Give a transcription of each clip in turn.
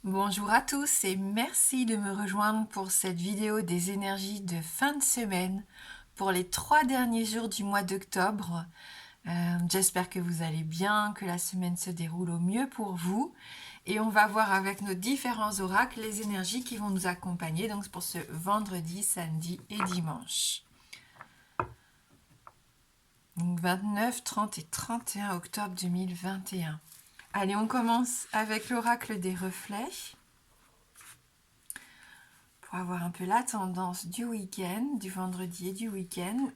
Bonjour à tous et merci de me rejoindre pour cette vidéo des énergies de fin de semaine pour les 3 derniers jours du mois d'octobre. J'espère que vous allez bien, que la semaine se déroule au mieux pour vous et on va voir avec nos différents oracles les énergies qui vont nous accompagner donc pour ce vendredi, samedi et dimanche. Donc 29, 30 et 31 octobre 2021. Allez, on commence avec l'oracle des reflets. Pour avoir un peu la tendance du week-end, du vendredi et du week-end.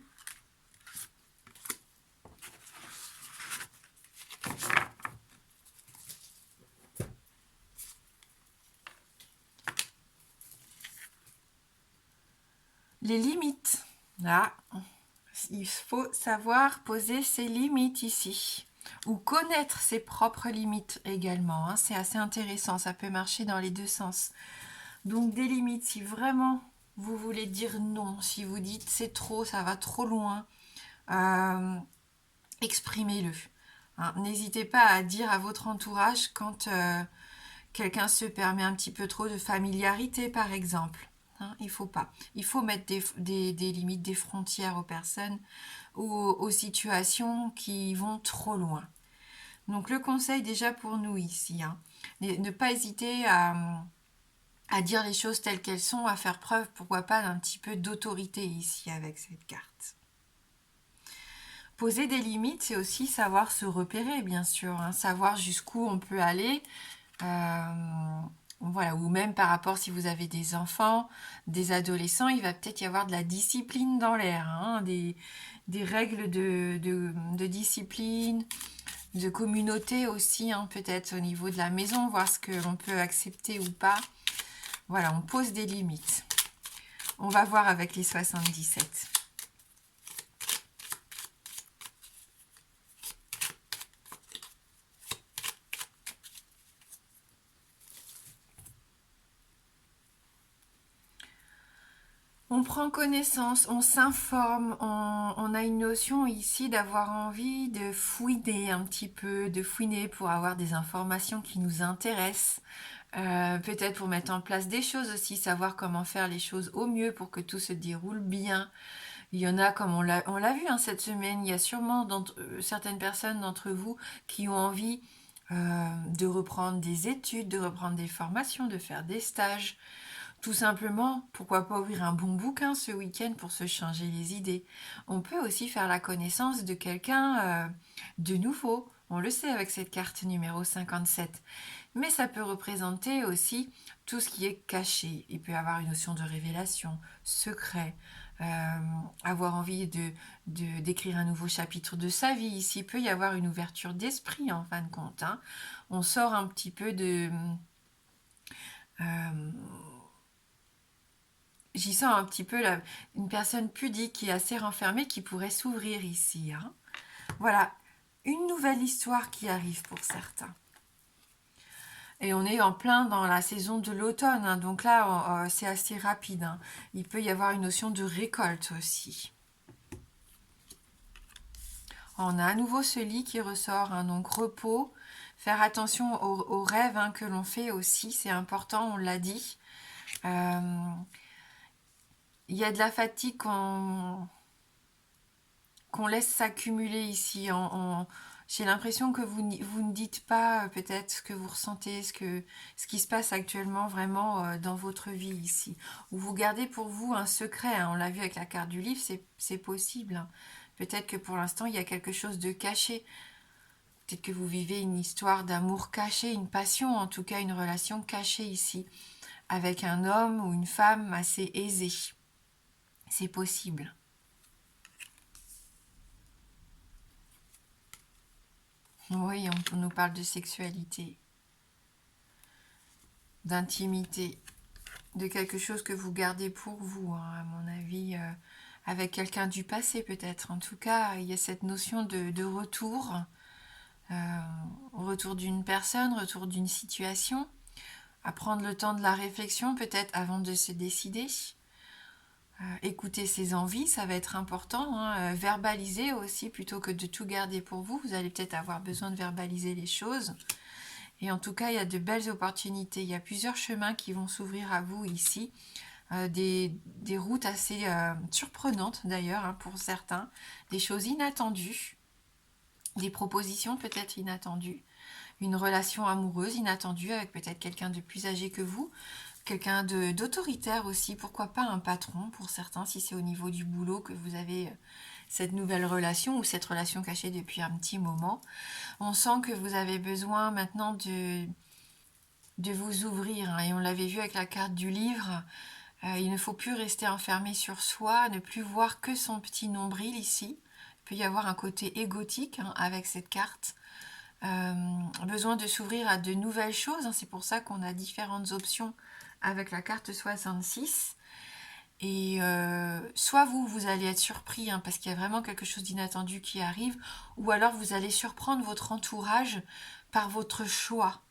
Les limites. Là, il faut savoir poser ses limites ici. Ou connaître ses propres limites également. Hein. C'est assez intéressant, ça peut marcher dans les deux sens. Donc des limites, si vraiment vous voulez dire non, si vous dites c'est trop, ça va trop loin, exprimez-le. Hein. N'hésitez pas à dire à votre entourage quand quelqu'un se permet un petit peu trop de familiarité, par exemple. Hein, il faut pas. Il faut mettre des limites, des frontières aux personnes ou aux situations qui vont trop loin. Donc le conseil déjà pour nous ici, hein, ne pas hésiter à dire les choses telles qu'elles sont, à faire preuve, pourquoi pas, d'un petit peu d'autorité ici avec cette carte. Poser des limites, c'est aussi savoir se repérer, bien sûr, hein, savoir jusqu'où on peut aller. Voilà, ou même par rapport si vous avez des enfants, des adolescents, il va peut-être y avoir de la discipline dans l'air, hein, des règles de discipline, de communauté aussi, hein, peut-être au niveau de la maison, voir ce que l'on peut accepter ou pas. Voilà, on pose des limites. On va voir avec les 77. On prend connaissance, on s'informe, on a une notion ici d'avoir envie de fouiner un petit peu, de fouiner pour avoir des informations qui nous intéressent, peut-être pour mettre en place des choses aussi, savoir comment faire les choses au mieux pour que tout se déroule bien. Il y en a, comme on l'a vu hein, cette semaine, il y a sûrement certaines personnes d'entre vous qui ont envie de reprendre des études, de reprendre des formations, de faire des stages. Tout simplement, pourquoi pas ouvrir un bon bouquin ce week-end pour se changer les idées. On peut aussi faire la connaissance de quelqu'un de nouveau. On le sait avec cette carte numéro 57. Mais ça peut représenter aussi tout ce qui est caché. Il peut y avoir une notion de révélation, secret, avoir envie d'écrire un nouveau chapitre de sa vie. Ici, il peut y avoir une ouverture d'esprit en fin de compte. Hein. On sort un petit peu de... J'y sens un petit peu une personne pudique qui est assez renfermée qui pourrait s'ouvrir ici. Hein. Voilà, une nouvelle histoire qui arrive pour certains. Et on est en plein dans la saison de l'automne, hein, donc là c'est assez rapide. Hein. Il peut y avoir une notion de récolte aussi. On a à nouveau ce lit qui ressort, hein, donc repos, faire attention aux rêves hein, que l'on fait aussi, c'est important, on l'a dit. Il y a de la fatigue qu'on laisse s'accumuler ici. J'ai l'impression que vous ne dites pas peut-être ce que vous ressentez, ce qui se passe actuellement vraiment dans votre vie ici. Ou vous gardez pour vous un secret. Hein. On l'a vu avec la carte du livre, c'est possible. Hein. Peut-être que pour l'instant, il y a quelque chose de caché. Peut-être que vous vivez une histoire d'amour caché, une passion, en tout cas une relation cachée ici, avec un homme ou une femme assez aisée. C'est possible. Oui, on nous parle de sexualité, d'intimité, de quelque chose que vous gardez pour vous, hein, à mon avis, avec quelqu'un du passé peut-être. En tout cas, il y a cette notion de retour, retour d'une personne, retour d'une situation, à prendre le temps de la réflexion peut-être avant de se décider. Écouter ses envies, ça va être important. Hein, verbaliser aussi plutôt que de tout garder pour vous. Vous allez peut-être avoir besoin de verbaliser les choses. Et en tout cas, il y a de belles opportunités. Il y a plusieurs chemins qui vont s'ouvrir à vous ici. Des routes assez surprenantes d'ailleurs, hein, pour certains. Des choses inattendues. Des propositions peut-être inattendues. Une relation amoureuse inattendue avec peut-être quelqu'un de plus âgé que vous. Quelqu'un d'autoritaire aussi. Pourquoi pas un patron pour certains, si c'est au niveau du boulot que vous avez cette nouvelle relation ou cette relation cachée depuis un petit moment. On sent que vous avez besoin maintenant de vous ouvrir, hein, et on l'avait vu avec la carte du livre. Il ne faut plus rester enfermé sur soi, ne plus voir que son petit nombril ici. Il peut y avoir un côté égotique, hein, avec cette carte. Besoin de s'ouvrir à de nouvelles choses, hein, c'est pour ça qu'on a différentes options avec la carte 66. Et soit vous allez être surpris, hein, parce qu'il y a vraiment quelque chose d'inattendu qui arrive, ou alors vous allez surprendre votre entourage par votre choix,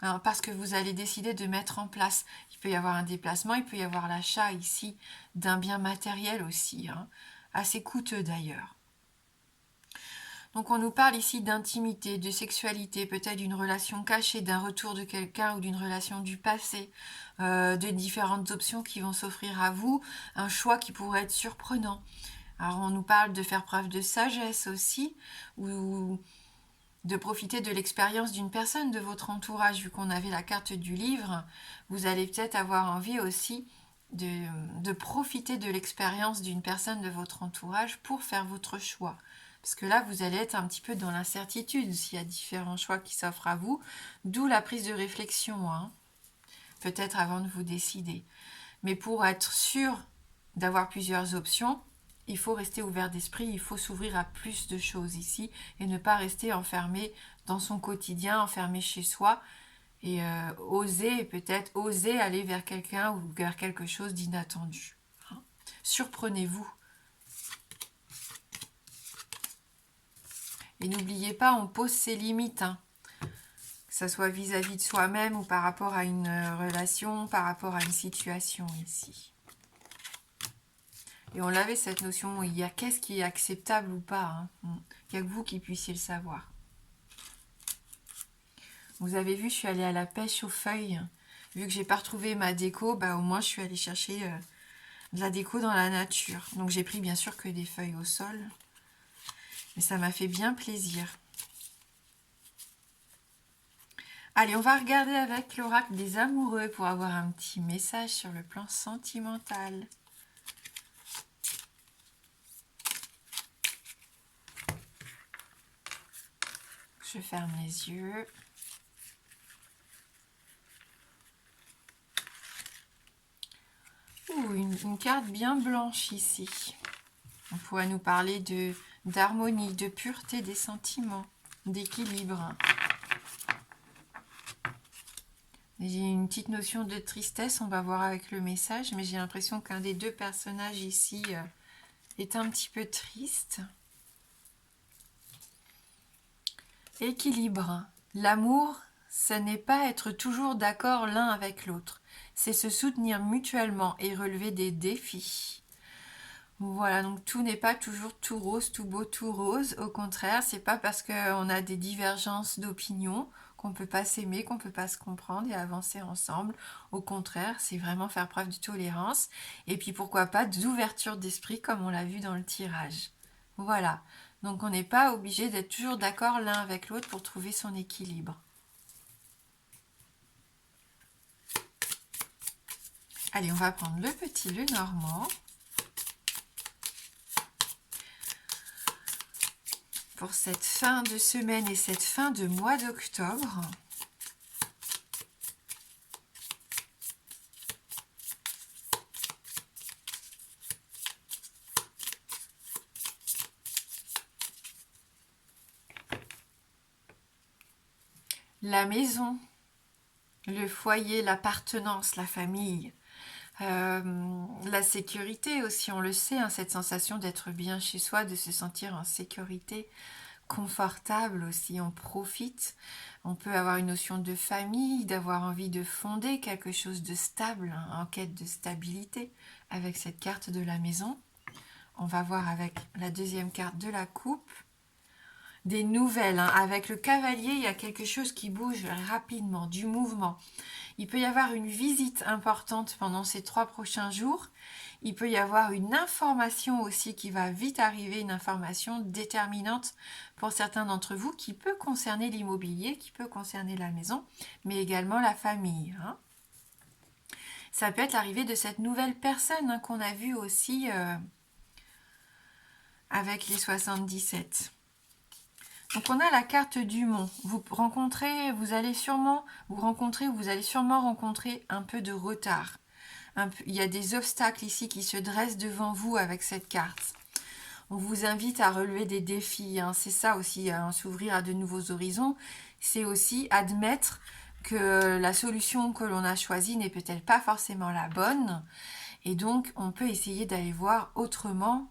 hein, parce que vous allez décider de mettre en place. Il peut y avoir un déplacement, il peut y avoir l'achat ici d'un bien matériel aussi, hein, assez coûteux d'ailleurs. Donc on nous parle ici d'intimité, de sexualité, peut-être d'une relation cachée, d'un retour de quelqu'un ou d'une relation du passé, de différentes options qui vont s'offrir à vous, un choix qui pourrait être surprenant. Alors on nous parle de faire preuve de sagesse aussi, ou de profiter de l'expérience d'une personne de votre entourage. Vu qu'on avait la carte du livre, vous allez peut-être avoir envie aussi de profiter de l'expérience d'une personne de votre entourage pour faire votre choix. Parce que là, vous allez être un petit peu dans l'incertitude s'il y a différents choix qui s'offrent à vous, d'où la prise de réflexion, hein, peut-être avant de vous décider. Mais pour être sûr d'avoir plusieurs options, il faut rester ouvert d'esprit, il faut s'ouvrir à plus de choses ici et ne pas rester enfermé dans son quotidien, enfermé chez soi, et peut-être oser aller vers quelqu'un ou vers quelque chose d'inattendu. Hein. Surprenez-vous. Et n'oubliez pas, on pose ses limites, hein, que ce soit vis-à-vis de soi-même ou par rapport à une relation, par rapport à une situation ici. Et on l'avait cette notion, il y a qu'est-ce qui est acceptable ou pas, hein. Il n'y a que vous qui puissiez le savoir. Vous avez vu, je suis allée à la pêche aux feuilles. Vu que j'ai pas retrouvé ma déco, bah au moins je suis allée chercher de la déco dans la nature. Donc j'ai pris bien sûr que des feuilles au sol. Mais ça m'a fait bien plaisir. Allez, on va regarder avec l'oracle des amoureux pour avoir un petit message sur le plan sentimental. Je ferme les yeux. Ouh, une carte bien blanche ici. On pourrait nous parler d'harmonie, de pureté des sentiments, d'équilibre. J'ai une petite notion de tristesse, on va voir avec le message, mais j'ai l'impression qu'un des deux personnages ici est un petit peu triste. Équilibre. L'amour, ce n'est pas être toujours d'accord l'un avec l'autre. C'est se soutenir mutuellement et relever des défis. Voilà, donc tout n'est pas toujours tout rose, tout beau, tout rose. Au contraire, c'est pas parce qu'on a des divergences d'opinion qu'on peut pas s'aimer, qu'on peut pas se comprendre et avancer ensemble. Au contraire, c'est vraiment faire preuve de tolérance. Et puis pourquoi pas d'ouverture d'esprit comme on l'a vu dans le tirage. Voilà. Donc on n'est pas obligé d'être toujours d'accord l'un avec l'autre pour trouver son équilibre. Allez, on va prendre le petit Lenormand. Pour cette fin de semaine et cette fin de mois d'octobre. La maison, le foyer, l'appartenance, la famille, la sécurité aussi, on le sait, hein, cette sensation d'être bien chez soi, de se sentir en sécurité, confortable aussi, on profite. On peut avoir une notion de famille, d'avoir envie de fonder quelque chose de stable, hein, en quête de stabilité, avec cette carte de la maison. On va voir avec la deuxième carte de la coupe. des nouvelles, hein. Avec le cavalier, il y a quelque chose qui bouge rapidement, du mouvement. Il peut y avoir une visite importante pendant ces 3 prochains jours. Il peut y avoir une information aussi qui va vite arriver, une information déterminante pour certains d'entre vous qui peut concerner l'immobilier, qui peut concerner la maison, mais également la famille, hein. Ça peut être l'arrivée de cette nouvelle personne, hein, qu'on a vue aussi avec les 77. Donc on a la carte du mont. Vous allez sûrement rencontrer un peu de retard. Il y a des obstacles ici qui se dressent devant vous avec cette carte. On vous invite à relever des défis, hein. C'est ça aussi, hein, s'ouvrir à de nouveaux horizons. C'est aussi admettre que la solution que l'on a choisie n'est peut-être pas forcément la bonne. Et donc, on peut essayer d'aller voir autrement,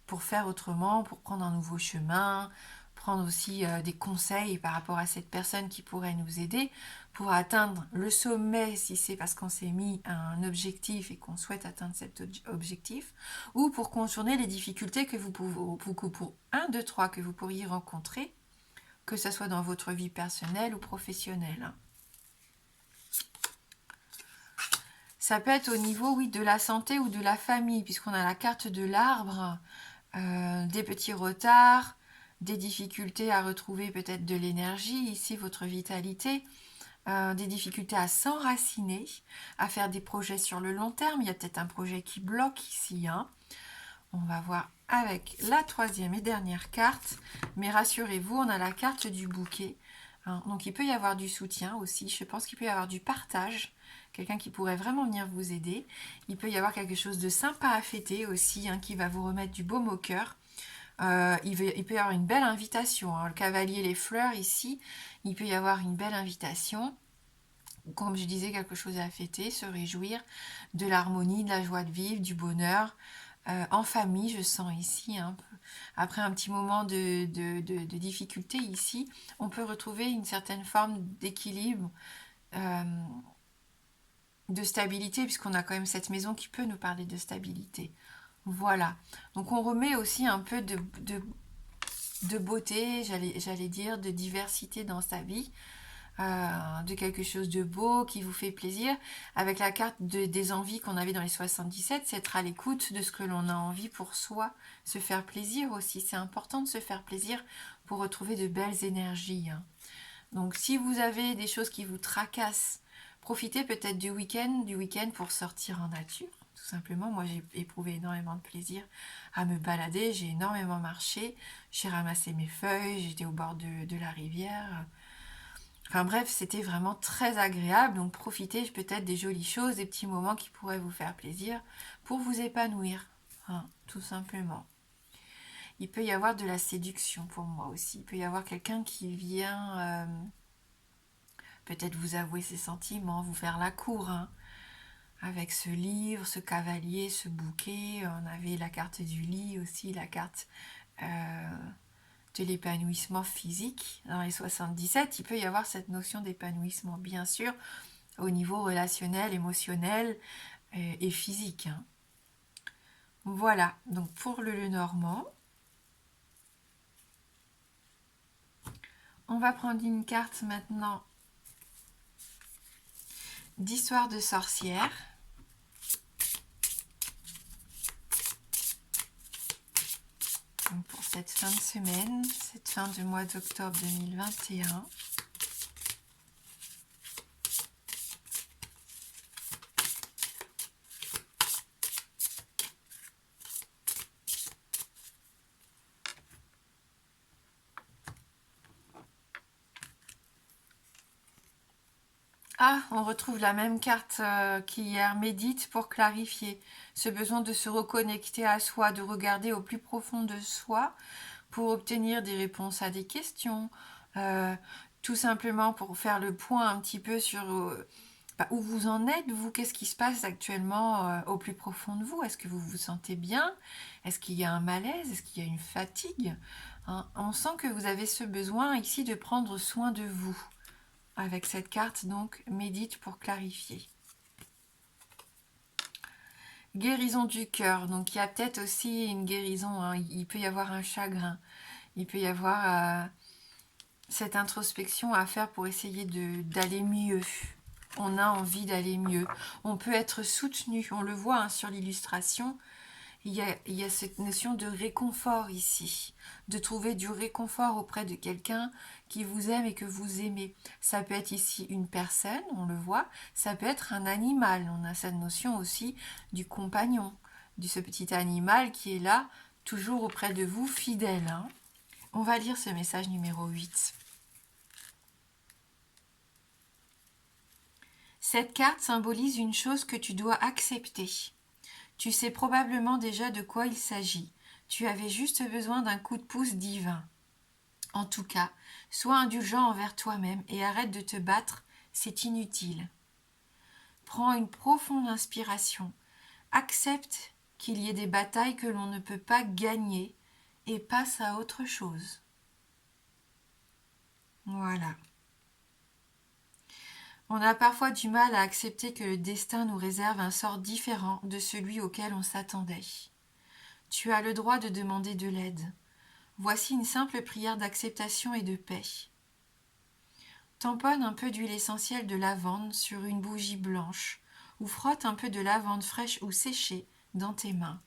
pour faire autrement, pour prendre un nouveau chemin, prendre aussi des conseils par rapport à cette personne qui pourrait nous aider pour atteindre le sommet, si c'est parce qu'on s'est mis un objectif et qu'on souhaite atteindre cet objectif, ou pour contourner les difficultés que pour 1, 2, 3 que vous pourriez rencontrer, que ce soit dans votre vie personnelle ou professionnelle. Ça peut être au niveau, oui, de la santé ou de la famille, puisqu'on a la carte de l'arbre, des petits retards, des difficultés à retrouver peut-être de l'énergie, ici votre vitalité, des difficultés à s'enraciner, à faire des projets sur le long terme. Il y a peut-être un projet qui bloque ici, hein. On va voir avec la 3e et dernière carte, mais rassurez-vous, on a la carte du bouquet, hein. Donc il peut y avoir du soutien aussi, je pense qu'il peut y avoir du partage, quelqu'un qui pourrait vraiment venir vous aider. Il peut y avoir quelque chose de sympa à fêter aussi, hein, qui va vous remettre du baume au cœur. Il peut y avoir une belle invitation, hein. Le cavalier, les fleurs ici, il peut y avoir une belle invitation. Comme je disais, quelque chose à fêter, se réjouir de l'harmonie, de la joie de vivre, du bonheur. En famille, je sens ici, hein, après un petit moment de difficulté ici, on peut retrouver une certaine forme d'équilibre, de stabilité, puisqu'on a quand même cette maison qui peut nous parler de stabilité. Voilà. Donc on remet aussi un peu de beauté, j'allais dire, de diversité dans sa vie, de quelque chose de beau qui vous fait plaisir. Avec la carte des envies qu'on avait dans les 77, c'est être à l'écoute de ce que l'on a envie pour soi, se faire plaisir aussi. C'est important de se faire plaisir pour retrouver de belles énergies, hein. Donc si vous avez des choses qui vous tracassent, profitez peut-être du week-end pour sortir en nature. Tout simplement, moi j'ai éprouvé énormément de plaisir à me balader, j'ai énormément marché, j'ai ramassé mes feuilles, j'étais au bord de la rivière. Enfin bref, c'était vraiment très agréable, donc profitez peut-être des jolies choses, des petits moments qui pourraient vous faire plaisir pour vous épanouir, hein, tout simplement. Il peut y avoir de la séduction pour moi aussi, il peut y avoir quelqu'un qui vient peut-être vous avouer ses sentiments, vous faire la cour, hein. Avec ce livre, ce cavalier, ce bouquet, on avait la carte du lit aussi, la carte de l'épanouissement physique. Dans les 77, il peut y avoir cette notion d'épanouissement, bien sûr, au niveau relationnel, émotionnel et physique, hein. Voilà, donc pour le Lenormand, on va prendre une carte maintenant d'histoire de sorcière. Donc pour cette fin de semaine, cette fin du mois d'octobre 2021. Ah, on retrouve la même carte qu'hier, médite pour clarifier. Ce besoin de se reconnecter à soi, de regarder au plus profond de soi pour obtenir des réponses à des questions, tout simplement pour faire le point un petit peu sur où vous en êtes, vous, qu'est-ce qui se passe actuellement au plus profond de vous. Est-ce que vous vous sentez bien? Est-ce qu'il y a un malaise? Est-ce qu'il y a une fatigue, hein? On sent que vous avez ce besoin ici de prendre soin de vous. Avec cette carte, donc, médite pour clarifier. Guérison du cœur. Donc, il y a peut-être aussi une guérison, hein. Il peut y avoir un chagrin. Il peut y avoir cette introspection à faire pour essayer d'aller mieux. On a envie d'aller mieux. On peut être soutenu. On le voit hein, sur l'illustration. Il y a cette notion de réconfort ici, de trouver du réconfort auprès de quelqu'un qui vous aime et que vous aimez. Ça peut être ici une personne, on le voit, ça peut être un animal. On a cette notion aussi du compagnon, de ce petit animal qui est là, toujours auprès de vous, fidèle. Hein. On va lire ce message numéro 8. Cette carte symbolise une chose que tu dois accepter. Tu sais probablement déjà de quoi il s'agit. Tu avais juste besoin d'un coup de pouce divin. En tout cas, sois indulgent envers toi-même et arrête de te battre, c'est inutile. Prends une profonde inspiration. Accepte qu'il y ait des batailles que l'on ne peut pas gagner et passe à autre chose. Voilà. On a parfois du mal à accepter que le destin nous réserve un sort différent de celui auquel on s'attendait. Tu as le droit de demander de l'aide. Voici une simple prière d'acceptation et de paix. Tamponne un peu d'huile essentielle de lavande sur une bougie blanche ou frotte un peu de lavande fraîche ou séchée dans tes mains.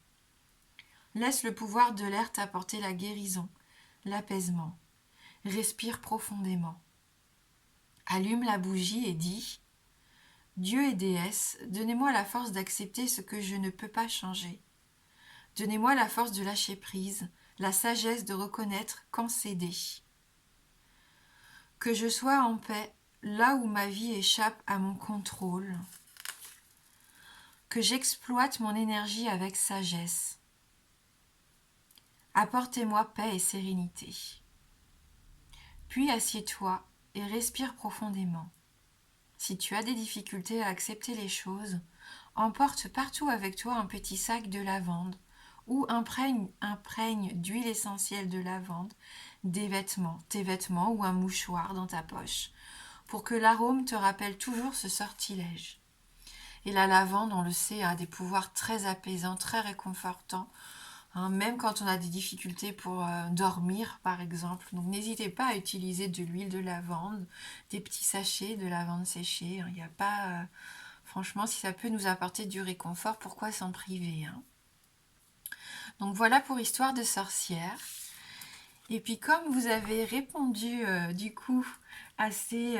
Laisse le pouvoir de l'air t'apporter la guérison, l'apaisement. Respire profondément. Allume la bougie et dis « Dieu et déesse, donnez-moi la force d'accepter ce que je ne peux pas changer. Donnez-moi la force de lâcher prise, la sagesse de reconnaître quand céder. Que je sois en paix là où ma vie échappe à mon contrôle. Que j'exploite mon énergie avec sagesse. Apportez-moi paix et sérénité. Puis assieds-toi et respire profondément. Si tu as des difficultés à accepter les choses, emporte partout avec toi un petit sac de lavande ou imprègne d'huile essentielle de lavande tes vêtements ou un mouchoir dans ta poche, pour que l'arôme te rappelle toujours ce sortilège. Et la lavande, on le sait, a des pouvoirs très apaisants, très réconfortants, hein, même quand on a des difficultés pour dormir, par exemple. Donc n'hésitez pas à utiliser de l'huile de lavande, des petits sachets de lavande séchée. Il n'y a pas... franchement, si ça peut nous apporter du réconfort, pourquoi s'en priver hein. Donc voilà pour Histoire de sorcière. Et puis comme vous avez répondu du coup assez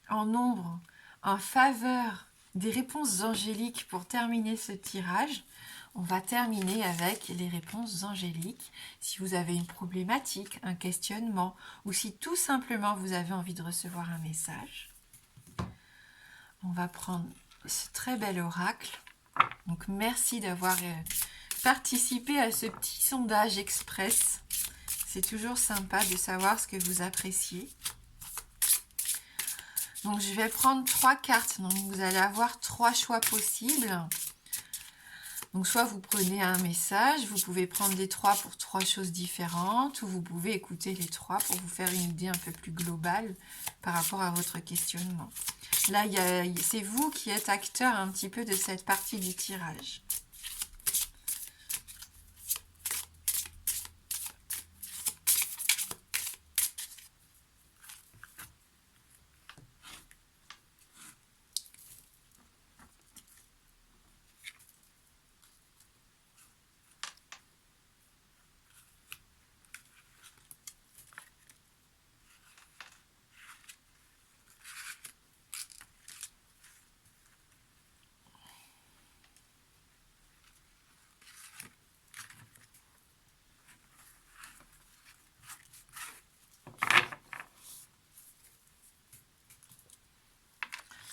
en nombre, en faveur des réponses angéliques pour terminer ce tirage, on va terminer avec les réponses angéliques. Si vous avez une problématique, un questionnement, ou si tout simplement vous avez envie de recevoir un message, on va prendre ce très bel oracle. Donc merci d'avoir participé à ce petit sondage express. C'est toujours sympa de savoir ce que vous appréciez. Donc je vais prendre 3 cartes. Donc vous allez avoir 3 choix possibles. Donc soit vous prenez un message, vous pouvez prendre les 3 pour 3 choses différentes, ou vous pouvez écouter les 3 pour vous faire une idée un peu plus globale par rapport à votre questionnement. Là, c'est vous qui êtes acteur un petit peu de cette partie du tirage.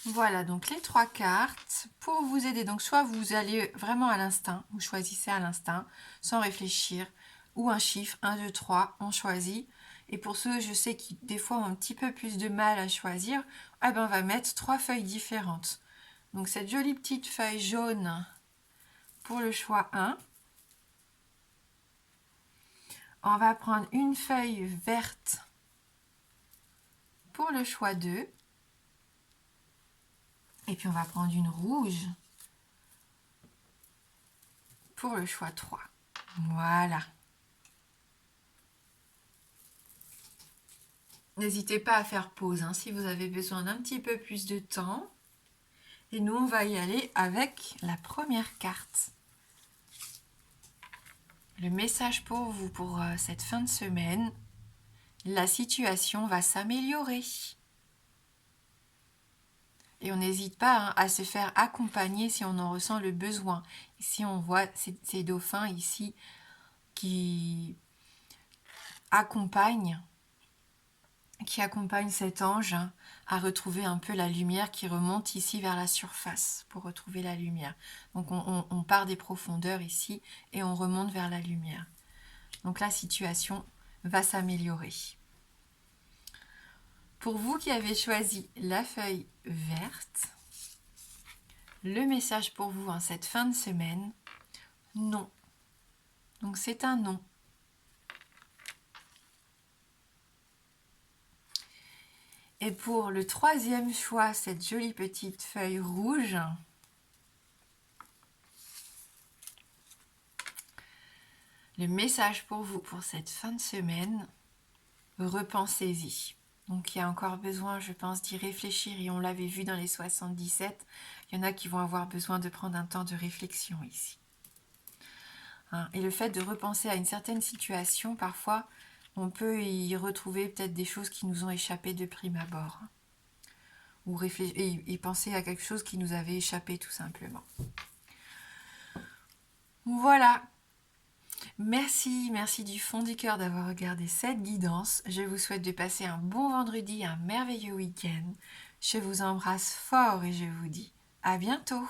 Voilà, donc les 3 cartes pour vous aider. Donc soit vous allez vraiment à l'instinct, vous choisissez à l'instinct, sans réfléchir, ou un chiffre, 1, 2, 3, on choisit. Et pour ceux, je sais qui des fois ont un petit peu plus de mal à choisir, eh ben, on va mettre 3 feuilles différentes. Donc cette jolie petite feuille jaune pour le choix 1. On va prendre une feuille verte pour le choix 2. Et puis on va prendre une rouge pour le choix 3. Voilà. N'hésitez pas à faire pause hein, si vous avez besoin d'un petit peu plus de temps. Et nous, on va y aller avec la première carte. Le message pour vous pour cette fin de semaine. La situation va s'améliorer. Et on n'hésite pas hein, à se faire accompagner si on en ressent le besoin. Ici, on voit ces dauphins ici qui accompagnent cet ange hein, à retrouver un peu la lumière qui remonte ici vers la surface pour retrouver la lumière. Donc on part des profondeurs ici et on remonte vers la lumière. Donc la situation va s'améliorer. Pour vous qui avez choisi la feuille verte, le message pour vous en cette fin de semaine, non. Donc c'est un non. Et pour le troisième choix, cette jolie petite feuille rouge, le message pour vous pour cette fin de semaine, repensez-y. Donc il y a encore besoin, je pense, d'y réfléchir et on l'avait vu dans les 77, il y en a qui vont avoir besoin de prendre un temps de réflexion ici. Hein, et le fait de repenser à une certaine situation, parfois, on peut y retrouver peut-être des choses qui nous ont échappé de prime abord. Hein, ou et penser à quelque chose qui nous avait échappé tout simplement. Voilà. Merci du fond du cœur d'avoir regardé cette guidance. Je vous souhaite de passer un bon vendredi, un merveilleux week-end. Je vous embrasse fort et je vous dis à bientôt.